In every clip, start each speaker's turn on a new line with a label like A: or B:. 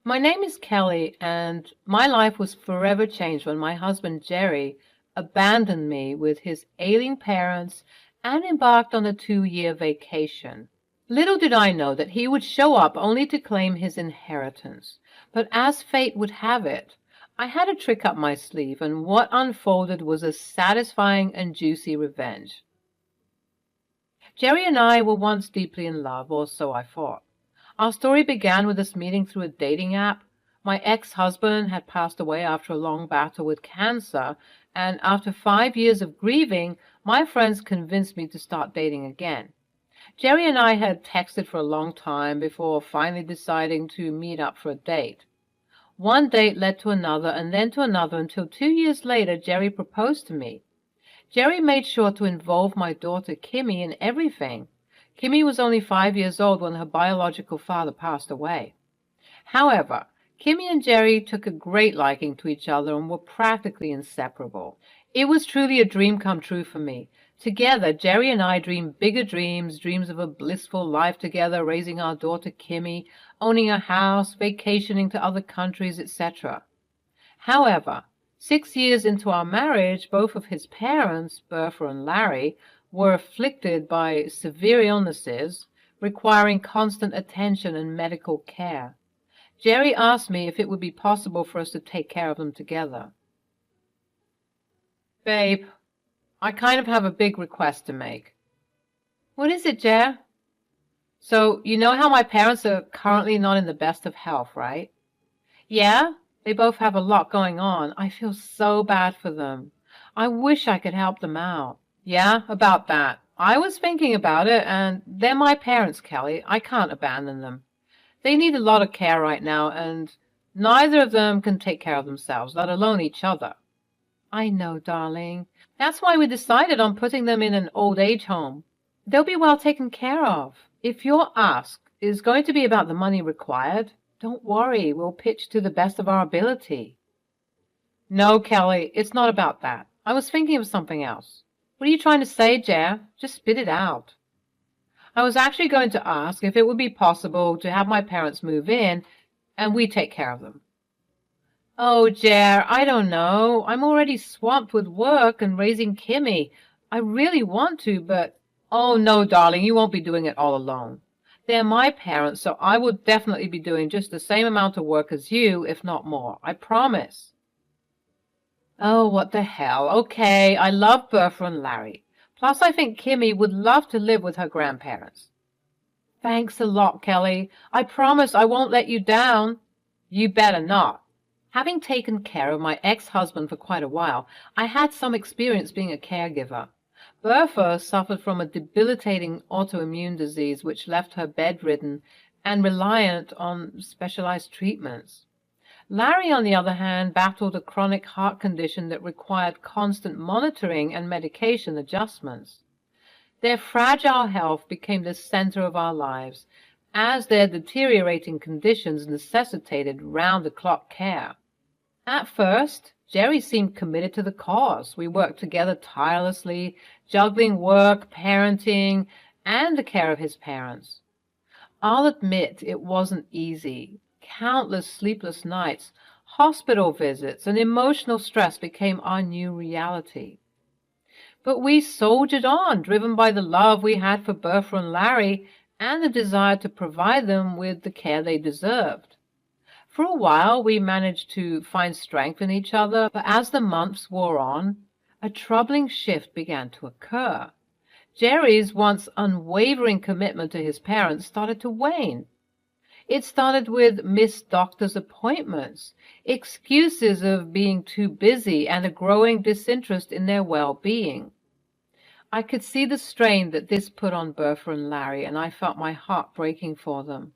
A: My name is Kelly, and my life was forever changed when my husband Jerry abandoned me with his ailing parents and embarked on a 2-year vacation. Little did I know that he would show up only to claim his inheritance. But as fate would have it, I had a trick up my sleeve, and what unfolded was a satisfying and juicy revenge. Jerry and I were once deeply in love, or so I thought. Our story began with us meeting through a dating app. My ex-husband had passed away after a long battle with cancer, and after 5 years of grieving, my friends convinced me to start dating again. Jerry and I had texted for a long time before finally deciding to meet up for a date. One date led to another and then to another until 2 years later Jerry proposed to me. Jerry made sure to involve my daughter Kimmy in everything. Kimmy was only 5 years old when her biological father passed away. However, Kimmy and Jerry took a great liking to each other and were practically inseparable. It was truly a dream come true for me. Together, Jerry and I dreamed bigger dreams, dreams of a blissful life together, raising our daughter Kimmy, owning a house, vacationing to other countries, etc. However, 6 years into our marriage, both of his parents, Bertha and Larry, were afflicted by severe illnesses, requiring constant attention and medical care. Jerry asked me if it would be possible for us to take care of them together. Babe, I kind of have a big request to make. What is it, Jer? So, you know how my parents are currently not in the best of health, right? Yeah, they both have a lot going on. I feel so bad for them. I wish I could help them out. Yeah, about that. I was thinking about it, and they're my parents, Kelly. I can't abandon them. They need a lot of care right now, and neither of them can take care of themselves, let alone each other. I know, darling. That's why we decided on putting them in an old age home. They'll be well taken care of. If your ask is going to be about the money required, don't worry, we'll pitch to the best of our ability. No, Kelly, it's not about that. I was thinking of something else. What are you trying to say, Jer? Just spit it out. I was actually going to ask if it would be possible to have my parents move in and we take care of them. Oh, Jer, I don't know. I'm already swamped with work and raising Kimmy. I really want to, but... Oh, no, darling, you won't be doing it all alone. They're my parents, so I will definitely be doing just the same amount of work as you, if not more. I promise. Oh, what the hell. Okay, I love Bertha and Larry. Plus, I think Kimmy would love to live with her grandparents. Thanks a lot, Kelly. I promise I won't let you down. You better not. Having taken care of my ex-husband for quite a while, I had some experience being a caregiver. Bertha suffered from a debilitating autoimmune disease which left her bedridden and reliant on specialized treatments. Larry, on the other hand, battled a chronic heart condition that required constant monitoring and medication adjustments. Their fragile health became the center of our lives, as their deteriorating conditions necessitated round-the-clock care. At first, Jerry seemed committed to the cause. We worked together tirelessly, juggling work, parenting, and the care of his parents. I'll admit it wasn't easy. Countless sleepless nights, hospital visits, and emotional stress became our new reality. But we soldiered on, driven by the love we had for Bertha and Larry and the desire to provide them with the care they deserved. For a while, we managed to find strength in each other, but as the months wore on, a troubling shift began to occur. Jerry's once unwavering commitment to his parents started to wane. It started with missed doctor's appointments, excuses of being too busy, and a growing disinterest in their well-being. I could see the strain that this put on Bertha and Larry, and I felt my heart breaking for them.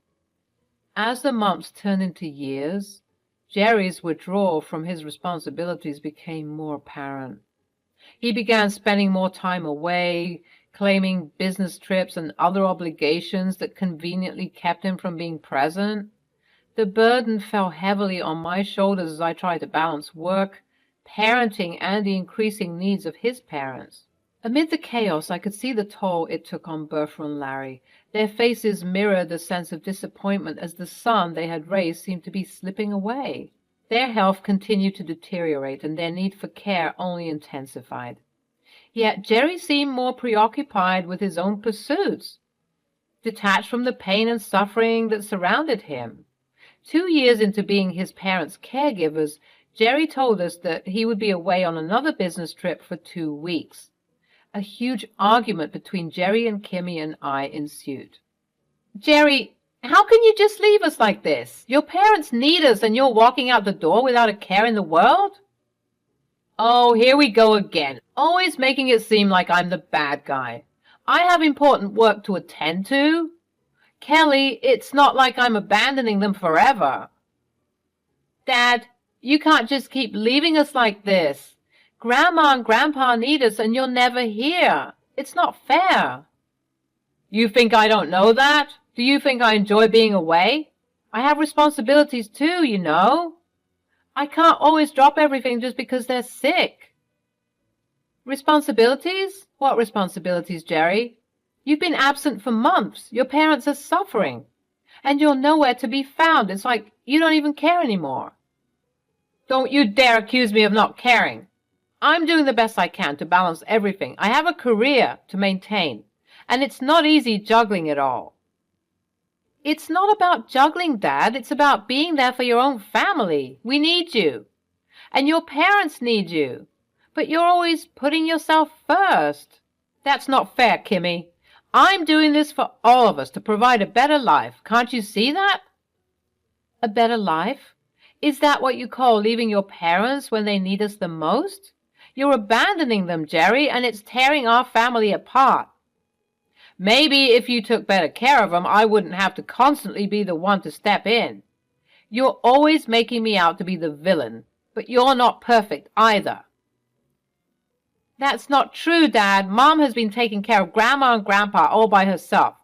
A: As the months turned into years, Jerry's withdrawal from his responsibilities became more apparent. He began spending more time away, claiming business trips and other obligations that conveniently kept him from being present. The burden fell heavily on my shoulders as I tried to balance work, parenting, and the increasing needs of his parents. Amid the chaos, I could see the toll it took on Bertha and Larry. Their faces mirrored a sense of disappointment as the son they had raised seemed to be slipping away. Their health continued to deteriorate, and their need for care only intensified. Yet Jerry seemed more preoccupied with his own pursuits, detached from the pain and suffering that surrounded him. 2 years into being his parents' caregivers, Jerry told us that he would be away on another business trip for 2 weeks. A huge argument between Jerry and Kimmy and I ensued. "Jerry, how can you just leave us like this? Your parents need us and you're walking out the door without a care in the world?" "Oh, here we go again, always making it seem like I'm the bad guy. I have important work to attend to. Kelly, it's not like I'm abandoning them forever." "Dad, you can't just keep leaving us like this. Grandma and Grandpa need us and you're never here. It's not fair." "You think I don't know that? Do you think I enjoy being away? I have responsibilities too, you know. I can't always drop everything just because they're sick." "Responsibilities? What responsibilities, Jerry? You've been absent for months. Your parents are suffering. And you're nowhere to be found. It's like you don't even care anymore." "Don't you dare accuse me of not caring. I'm doing the best I can to balance everything. I have a career to maintain, and it's not easy juggling it all." "It's not about juggling, Dad. It's about being there for your own family. We need you. And your parents need you. But you're always putting yourself first." "That's not fair, Kimmy. I'm doing this for all of us to provide a better life. Can't you see that?" "A better life? Is that what you call leaving your parents when they need us the most? You're abandoning them, Jerry, and it's tearing our family apart." "Maybe if you took better care of them, I wouldn't have to constantly be the one to step in. You're always making me out to be the villain, but you're not perfect either." "That's not true, Dad. Mom has been taking care of Grandma and Grandpa all by herself.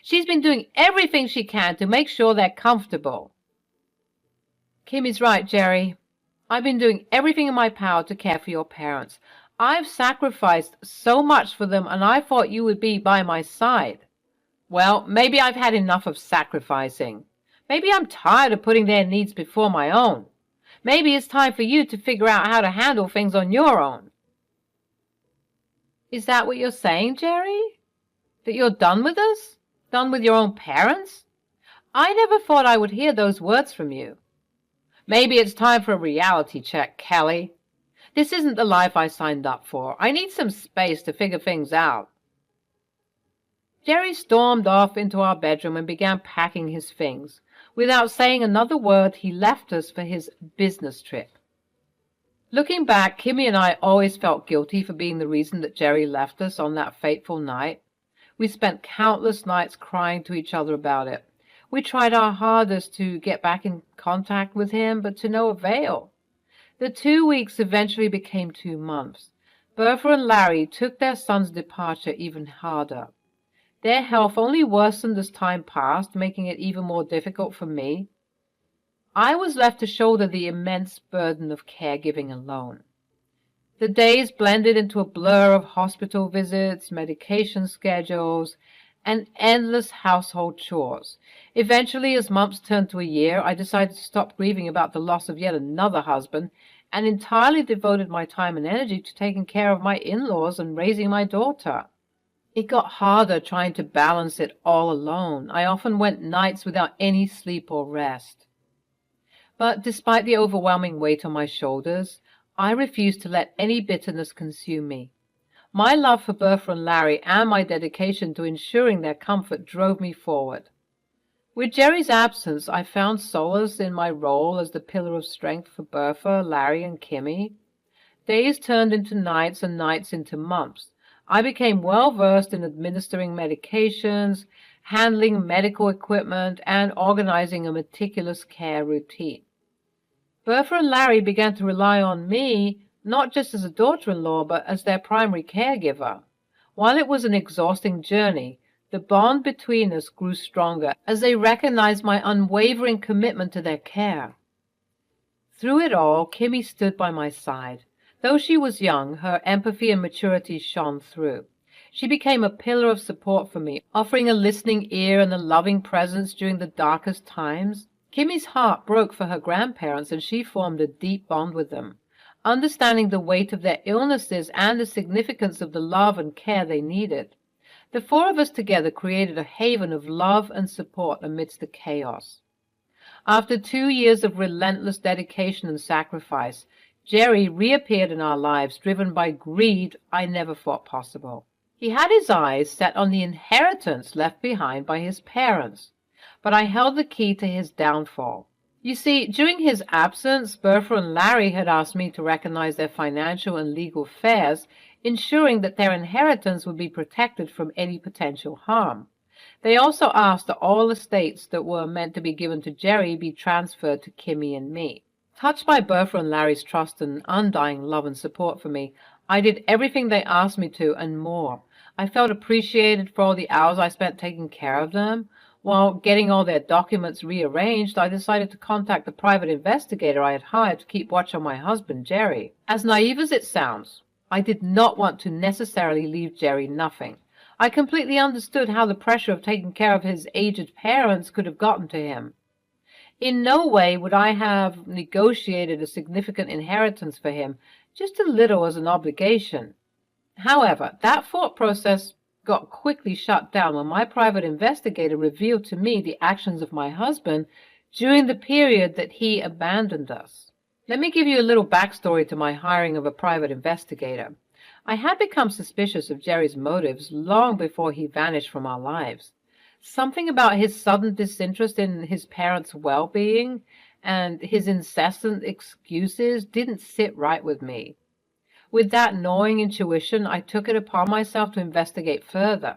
A: She's been doing everything she can to make sure they're comfortable." "Kimmy's right, Jerry. I've been doing everything in my power to care for your parents. I've sacrificed so much for them, and I thought you would be by my side." "Well, maybe I've had enough of sacrificing. Maybe I'm tired of putting their needs before my own. Maybe it's time for you to figure out how to handle things on your own." "Is that what you're saying, Jerry? That you're done with us? Done with your own parents? I never thought I would hear those words from you." "Maybe it's time for a reality check, Kelly. This isn't the life I signed up for. I need some space to figure things out." Jerry stormed off into our bedroom and began packing his things. Without saying another word, he left us for his business trip. Looking back, Kimmy and I always felt guilty for being the reason that Jerry left us on that fateful night. We spent countless nights crying to each other about it. We tried our hardest to get back in contact with him, but to no avail. The 2 weeks eventually became 2 months. Bertha and Larry took their son's departure even harder. Their health only worsened as time passed, making it even more difficult for me. I was left to shoulder the immense burden of caregiving alone. The days blended into a blur of hospital visits, medication schedules, and endless household chores. Eventually, as months turned to a year, I decided to stop grieving about the loss of yet another husband and entirely devoted my time and energy to taking care of my in-laws and raising my daughter. It got harder trying to balance it all alone. I often went nights without any sleep or rest. But despite the overwhelming weight on my shoulders, I refused to let any bitterness consume me. My love for Bertha and Larry and my dedication to ensuring their comfort drove me forward. With Jerry's absence, I found solace in my role as the pillar of strength for Bertha, Larry, and Kimmy. Days turned into nights and nights into months. I became well-versed in administering medications, handling medical equipment, and organizing a meticulous care routine. Bertha and Larry began to rely on me, not just as a daughter-in-law, but as their primary caregiver. While it was an exhausting journey, the bond between us grew stronger as they recognized my unwavering commitment to their care. Through it all, Kimmy stood by my side, Though she was young, her empathy and maturity shone through. She became a pillar of support for me, offering a listening ear and a loving presence during the darkest times. Kimmy's heart broke for her grandparents, and she formed a deep bond with them, understanding the weight of their illnesses and the significance of the love and care they needed. The four of us together created a haven of love and support amidst the chaos. After 2 years of relentless dedication and sacrifice, Jerry reappeared in our lives, driven by greed I never thought possible. He had his eyes set on the inheritance left behind by his parents, but I held the key to his downfall. You see, during his absence, Bertha and Larry had asked me to recognize their financial and legal affairs, ensuring that their inheritance would be protected from any potential harm. They also asked that all estates that were meant to be given to Jerry be transferred to Kimmy and me. Touched by Bertha and Larry's trust and undying love and support for me, I did everything they asked me to and more. I felt appreciated for all the hours I spent taking care of them. While getting all their documents rearranged, I decided to contact the private investigator I had hired to keep watch on my husband, Jerry. As naive as it sounds, I did not want to necessarily leave Jerry nothing. I completely understood how the pressure of taking care of his aged parents could have gotten to him. In no way would I have negotiated a significant inheritance for him, just a little as an obligation. However, that thought process got quickly shut down when my private investigator revealed to me the actions of my husband during the period that he abandoned us. Let me give you a little backstory to my hiring of a private investigator. I had become suspicious of Jerry's motives long before he vanished from our lives. Something about his sudden disinterest in his parents' well-being and his incessant excuses didn't sit right with me. With that gnawing intuition, I took it upon myself to investigate further.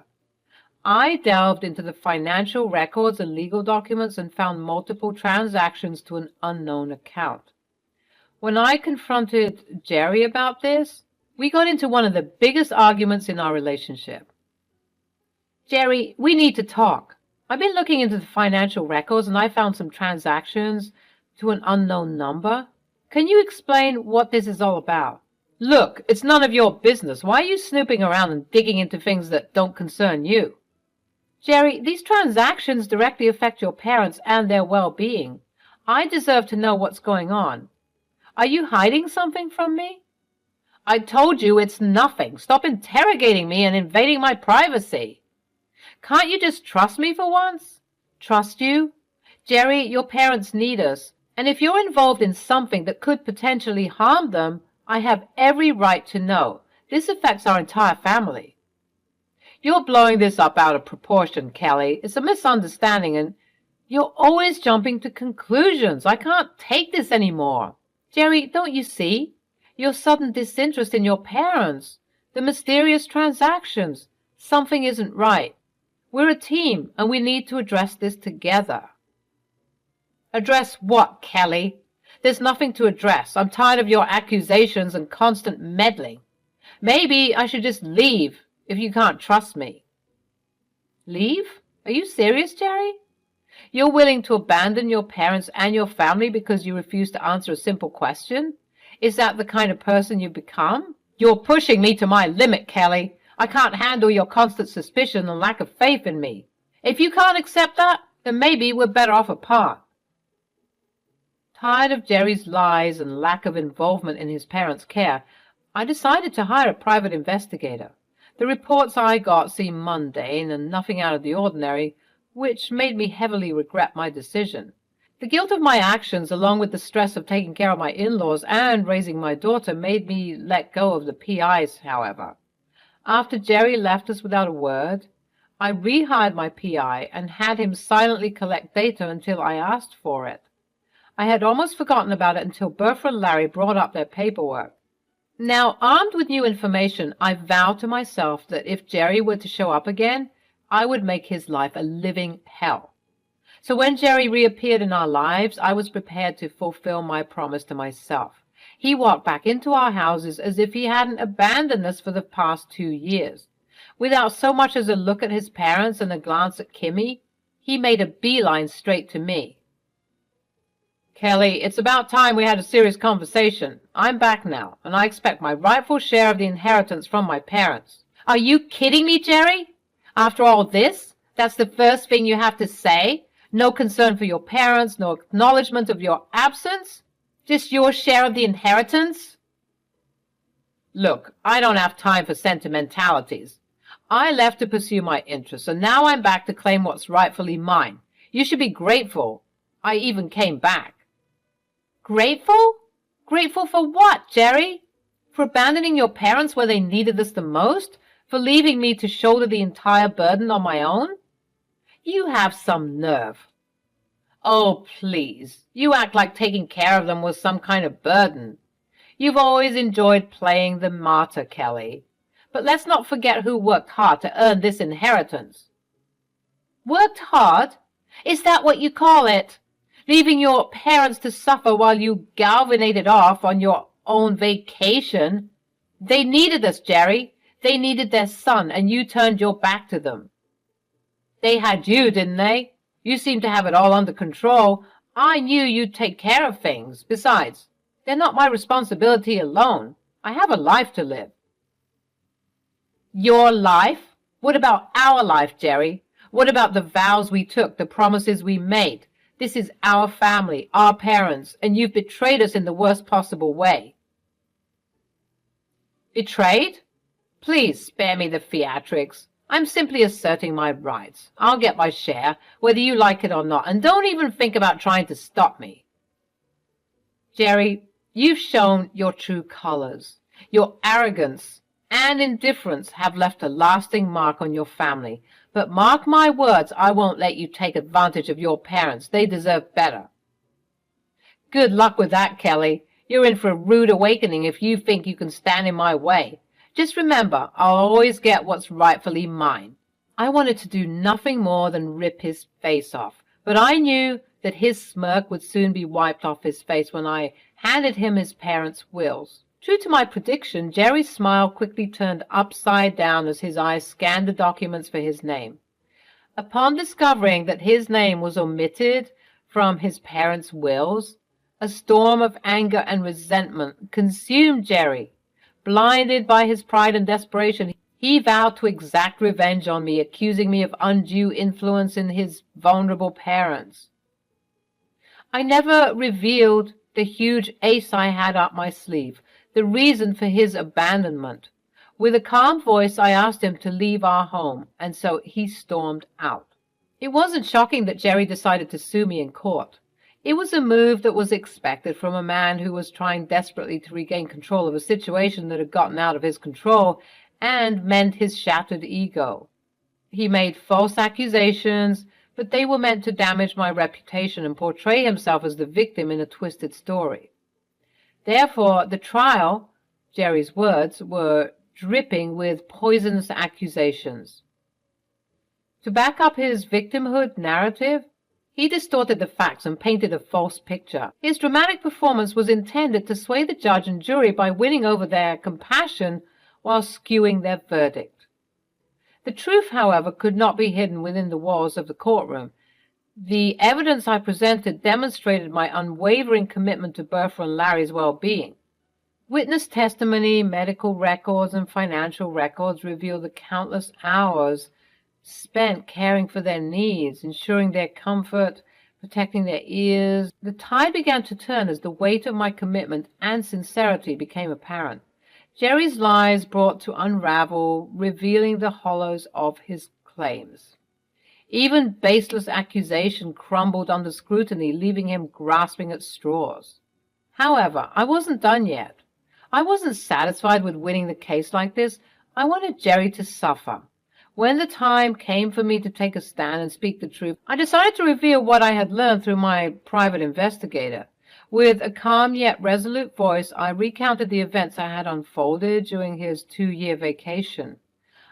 A: I delved into the financial records and legal documents and found multiple transactions to an unknown account. When I confronted Jerry about this, we got into one of the biggest arguments in our relationship. Jerry, we need to talk. I've been looking into the financial records and I found some transactions to an unknown number. Can you explain what this is all about? Look, it's none of your business. Why are you snooping around and digging into things that don't concern you? Jerry, these transactions directly affect your parents and their well-being. I deserve to know what's going on. Are you hiding something from me? I told you it's nothing. Stop interrogating me and invading my privacy. Can't you just trust me for once? Trust you? Jerry, your parents need us, and if you're involved in something that could potentially harm them, I have every right to know. This affects our entire family. You're blowing this up out of proportion, Kelly. It's a misunderstanding, and you're always jumping to conclusions. I can't take this anymore. Jerry, don't you see? Your sudden disinterest in your parents, the mysterious transactions. Something isn't right. We're a team, and we need to address this together. Address what, Kelly? There's nothing to address. I'm tired of your accusations and constant meddling. Maybe I should just leave if you can't trust me. Leave? Are you serious, Jerry? You're willing to abandon your parents and your family because you refuse to answer a simple question? Is that the kind of person you've become? You're pushing me to my limit, Kelly. I can't handle your constant suspicion and lack of faith in me. If you can't accept that, then maybe we're better off apart. Tired of Jerry's lies and lack of involvement in his parents' care, I decided to hire a private investigator. The reports I got seemed mundane and nothing out of the ordinary, which made me heavily regret my decision. The guilt of my actions, along with the stress of taking care of my in-laws and raising my daughter, made me let go of the PIs, however. After Jerry left us without a word, I rehired my PI and had him silently collect data until I asked for it. I had almost forgotten about it until Bertha and Larry brought up their paperwork. Now, armed with new information, I vowed to myself that if Jerry were to show up again, I would make his life a living hell. So when Jerry reappeared in our lives, I was prepared to fulfill my promise to myself. He walked back into our houses as if he hadn't abandoned us for the past 2 years. Without so much as a look at his parents and a glance at Kimmy, he made a beeline straight to me. Kelly, it's about time we had a serious conversation. I'm back now, and I expect my rightful share of the inheritance from my parents. Are you kidding me, Jerry? After all this, that's the first thing you have to say? No concern for your parents, no acknowledgement of your absence? Just your share of the inheritance? Look, I don't have time for sentimentalities. I left to pursue my interests, and now I'm back to claim what's rightfully mine. You should be grateful I even came back. Grateful? Grateful for what, Jerry? For abandoning your parents where they needed us the most? For leaving me to shoulder the entire burden on my own? You have some nerve. Oh, please. You act like taking care of them was some kind of burden. You've always enjoyed playing the martyr, Kelly. But let's not forget who worked hard to earn this inheritance. Worked hard? Is that what you call it? Leaving your parents to suffer while you galvanized off on your own vacation? They needed us, Jerry. They needed their son, and you turned your back to them. They had you, didn't they? You seemed to have it all under control. I knew you'd take care of things. Besides, they're not my responsibility alone. I have a life to live. Your life? What about our life, Jerry? What about the vows we took, the promises we made? This is our family, our parents, and you've betrayed us in the worst possible way. Betrayed? Please spare me the theatrics. I'm simply asserting my rights. I'll get my share, whether you like it or not, and don't even think about trying to stop me. Jerry, you've shown your true colors. Your arrogance and indifference have left a lasting mark on your family. But mark my words, I won't let you take advantage of your parents. They deserve better. Good luck with that, Kelly. You're in for a rude awakening if you think you can stand in my way. Just remember, I'll always get what's rightfully mine. I wanted to do nothing more than rip his face off, but I knew that his smirk would soon be wiped off his face when I handed him his parents' wills. True to my prediction, Jerry's smile quickly turned upside down as his eyes scanned the documents for his name. Upon discovering that his name was omitted from his parents' wills, a storm of anger and resentment consumed Jerry. Blinded by his pride and desperation, he vowed to exact revenge on me, accusing me of undue influence in his vulnerable parents. I never revealed the huge ace I had up my sleeve, the reason for his abandonment. With a calm voice, I asked him to leave our home, and so he stormed out. It wasn't shocking that Jerry decided to sue me in court. It was a move that was expected from a man who was trying desperately to regain control of a situation that had gotten out of his control and mend his shattered ego. He made false accusations, but they were meant to damage my reputation and portray himself as the victim in a twisted story. Therefore, the trial, Jerry's words, were dripping with poisonous accusations. To back up his victimhood narrative, he distorted the facts and painted a false picture. His dramatic performance was intended to sway the judge and jury by winning over their compassion while skewing their verdict. The truth, however, could not be hidden within the walls of the courtroom. The evidence I presented demonstrated my unwavering commitment to Bertha and Larry's well-being. Witness testimony, medical records, and financial records reveal the countless hours spent caring for their needs, ensuring their comfort, protecting their ears. The tide began to turn as the weight of my commitment and sincerity became apparent. Jerry's lies brought to unravel, revealing the hollows of his claims. Even baseless accusation crumbled under scrutiny, leaving him grasping at straws. However, I wasn't done yet. I wasn't satisfied with winning the case like this. I wanted Jerry to suffer. When the time came for me to take a stand and speak the truth, I decided to reveal what I had learned through my private investigator. With a calm yet resolute voice, I recounted the events that had unfolded during his 2-year vacation.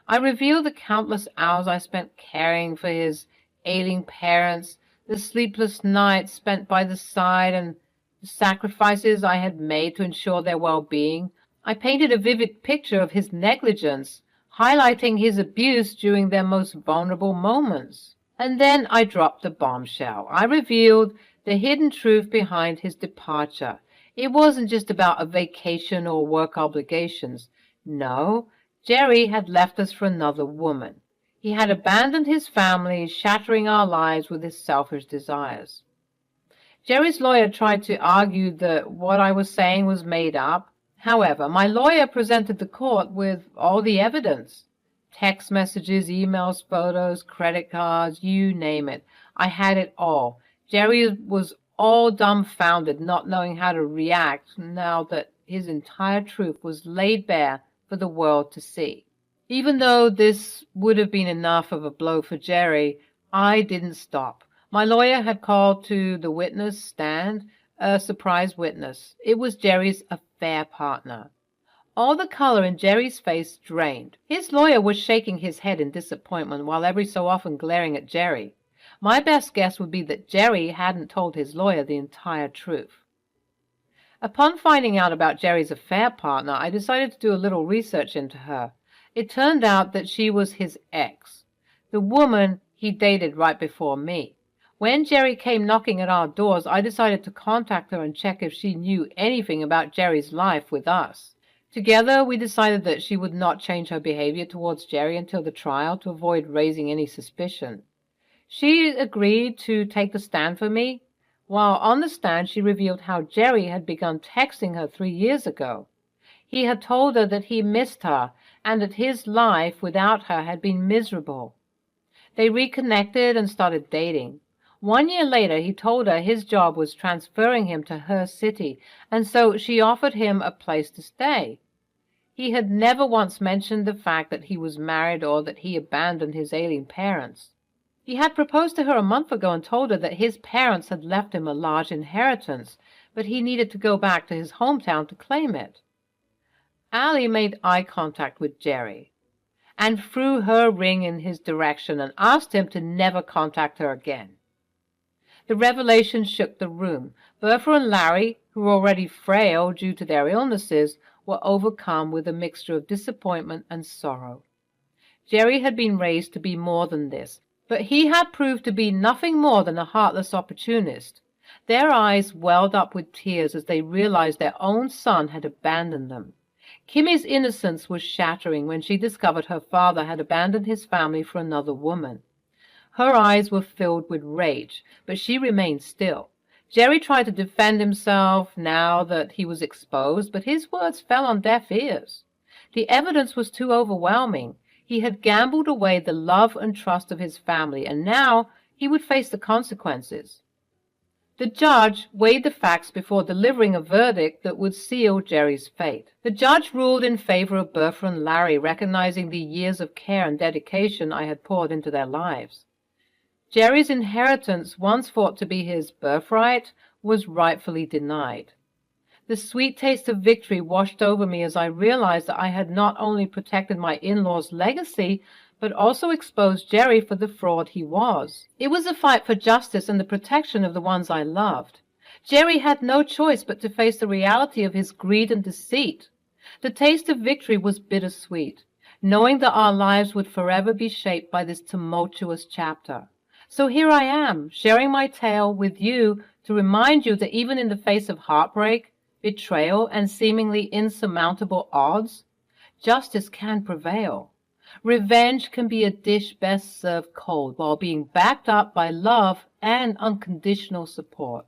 A: I revealed the countless hours I spent caring for his ailing parents, the sleepless nights spent by the side, and the sacrifices I had made to ensure their well-being. I painted a vivid picture of his negligence, highlighting his abuse during their most vulnerable moments. And then I dropped the bombshell. I revealed the hidden truth behind his departure. It wasn't just about a vacation or work obligations. No, Jerry had left us for another woman. He had abandoned his family, shattering our lives with his selfish desires. Jerry's lawyer tried to argue that what I was saying was made up. However, my lawyer presented the court with all the evidence. Text messages, emails, photos, credit cards, you name it. I had it all. Jerry was all dumbfounded, not knowing how to react now that his entire truth was laid bare for the world to see. Even though this would have been enough of a blow for Jerry, I didn't stop. My lawyer had called to the witness stand a surprise witness. It was Jerry's affair partner. All the color in Jerry's face drained. His lawyer was shaking his head in disappointment while every so often glaring at Jerry. My best guess would be that Jerry hadn't told his lawyer the entire truth. Upon finding out about Jerry's affair partner, I decided to do a little research into her. It turned out that she was his ex, the woman he dated right before me. When Jerry came knocking at our doors, I decided to contact her and check if she knew anything about Jerry's life with us. Together, we decided that she would not change her behavior towards Jerry until the trial to avoid raising any suspicion. She agreed to take the stand for me. While on the stand, she revealed how Jerry had begun texting her 3 years ago. He had told her that he missed her and that his life without her had been miserable. They reconnected and started dating. 1 year later, he told her his job was transferring him to her city, and so she offered him a place to stay. He had never once mentioned the fact that he was married or that he abandoned his ailing parents. He had proposed to her a month ago and told her that his parents had left him a large inheritance, but he needed to go back to his hometown to claim it. Allie made eye contact with Jerry and threw her ring in his direction and asked him to never contact her again. The revelation shook the room. Bertha and Larry, who were already frail due to their illnesses, were overcome with a mixture of disappointment and sorrow. Jerry had been raised to be more than this, but he had proved to be nothing more than a heartless opportunist. Their eyes welled up with tears as they realized their own son had abandoned them. Kimmy's innocence was shattering when she discovered her father had abandoned his family for another woman. Her eyes were filled with rage, but she remained still. Jerry tried to defend himself now that he was exposed, but his words fell on deaf ears. The evidence was too overwhelming. He had gambled away the love and trust of his family, and now he would face the consequences. The judge weighed the facts before delivering a verdict that would seal Jerry's fate. The judge ruled in favor of Bertha and Larry, recognizing the years of care and dedication I had poured into their lives. Jerry's inheritance, once thought to be his birthright, was rightfully denied. The sweet taste of victory washed over me as I realized that I had not only protected my in-laws' legacy, but also exposed Jerry for the fraud he was. It was a fight for justice and the protection of the ones I loved. Jerry had no choice but to face the reality of his greed and deceit. The taste of victory was bittersweet, knowing that our lives would forever be shaped by this tumultuous chapter. So here I am, sharing my tale with you to remind you that even in the face of heartbreak, betrayal, and seemingly insurmountable odds, justice can prevail. Revenge can be a dish best served cold while being backed up by love and unconditional support.